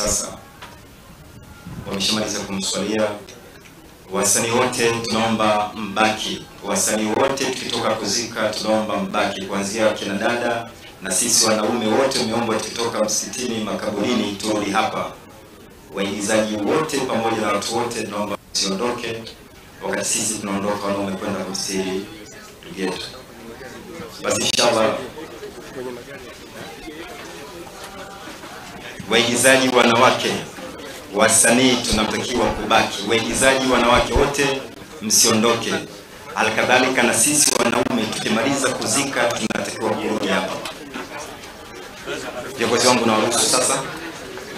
sasa. Wameshamaliza kumswalia. Wasanii wote tunaomba mbaki. Wasanii wote tukitoka kuzika tunaomba mbaki, kuanzia kina dada na sisi wanaume wote tumeomba tukitoka msikitini makaburini turudi hapa. Waigizaji wote pamoja na watu wote tunaomba msiondoke wakati sisi tunaondoka wanaume kwenda kumstiri ndugu yetu. Basi inshallah waigizaji wanawake, wasanii tunatakiwa kubaki. Waigizaji wanawake wote msiondoke. Halikadhalika na sisi wanaume tukimaliza kuzika tunatakiwa kurudi hapa. Viongozi wangu na waruhusu sasa.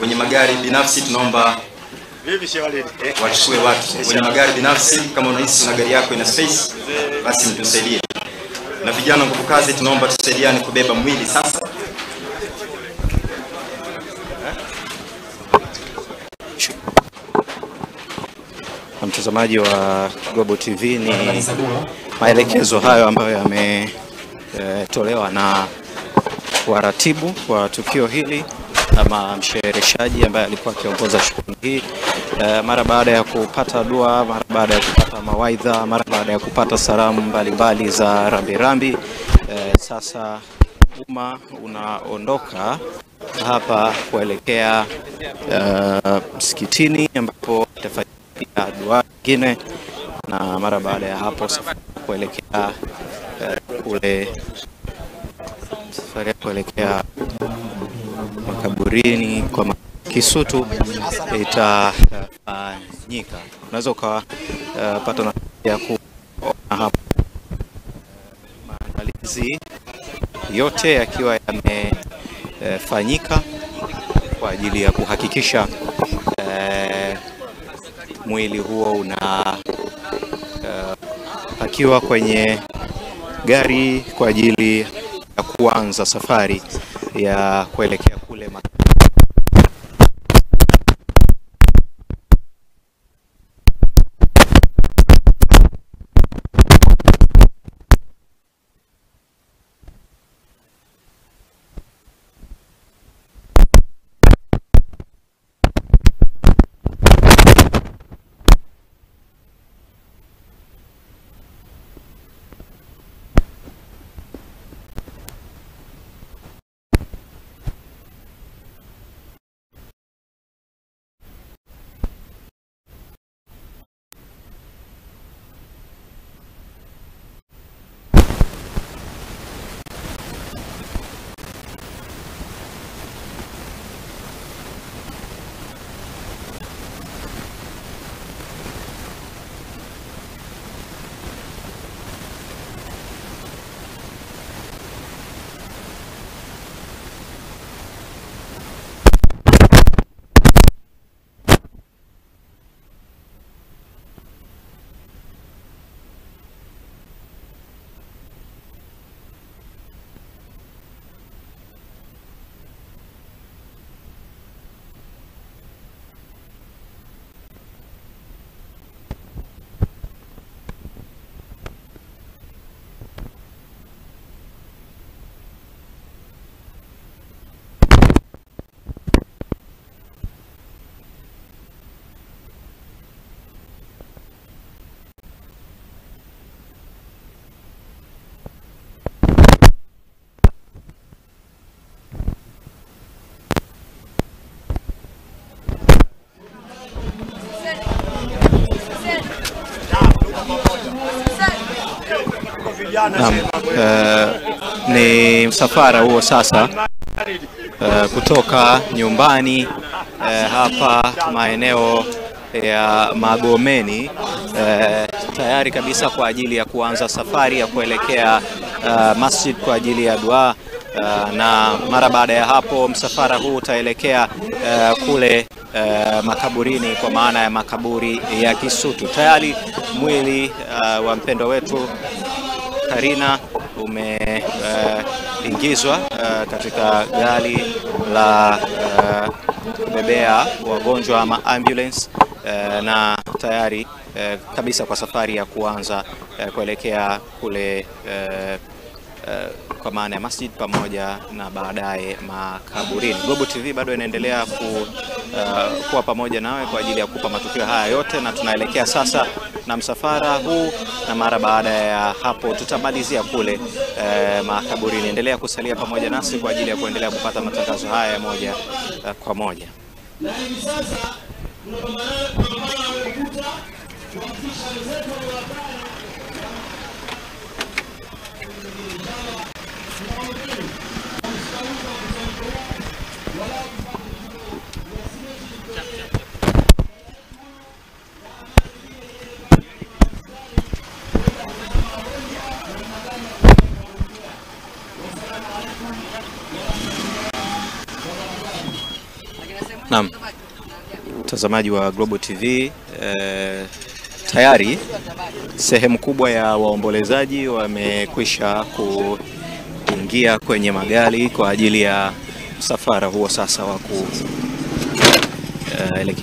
Wenye magari binafsi tunaomba wachukue watu. Wenye magari binafsi, kama unahisi una gari yako ina space, basi mtusaidie. Na vijana nguvu kazi tunaomba tusaidiane kubeba mwili sasa. Mtazamaji wa Global TV, ni maelekezo hayo ambayo yametolewa na waratibu wa tukio hili ama mshereheshaji ambaye alikuwa akiongoza shughuli hii, mara baada ya kupata dua, mara baada ya kupata mawaidha, mara baada ya kupata salamu mbalimbali za rambirambi. Sasa umma unaondoka hapa kuelekea msikitini ambapo itafanyika dua nyingine, na mara baada ya hapo safari kuelekea makaburini kwa Kisutu itafanyika. Unaweza ukapata nafasi ya kuona hapa maandalizi yote yakiwa yamefanyika kwa ajili ya kuhakikisha mwili huo unapakiwa kwenye gari kwa ajili ya kuanza safari ya kuelekea kule ni msafara huo sasa kutoka nyumbani hapa maeneo ya Magomeni, tayari kabisa kwa ajili ya kuanza safari ya kuelekea masjid kwa ajili ya dua, na mara baada ya hapo msafara huu utaelekea kule makaburini, kwa maana ya makaburi ya Kisutu. Tayari mwili wa mpendo wetu Karina umeingizwa katika gari la kubebea wagonjwa ama ambulance, na tayari kabisa kwa safari ya kuanza kuelekea kule kwa maana ya masjid pamoja na baadaye makaburini. Global TV bado inaendelea kuwa pamoja nawe kwa ajili ya kupa matukio haya yote, na tunaelekea sasa na msafara huu, na mara baada ya hapo tutamalizia kule makaburini. Endelea kusalia pamoja nasi kwa ajili ya kuendelea kupata matangazo haya moja kwa moja. Naam, mtazamaji wa Global TV, tayari sehemu kubwa ya waombolezaji wamekwisha kuingia kwenye magari kwa ajili ya msafara huo sasa wa kuelekea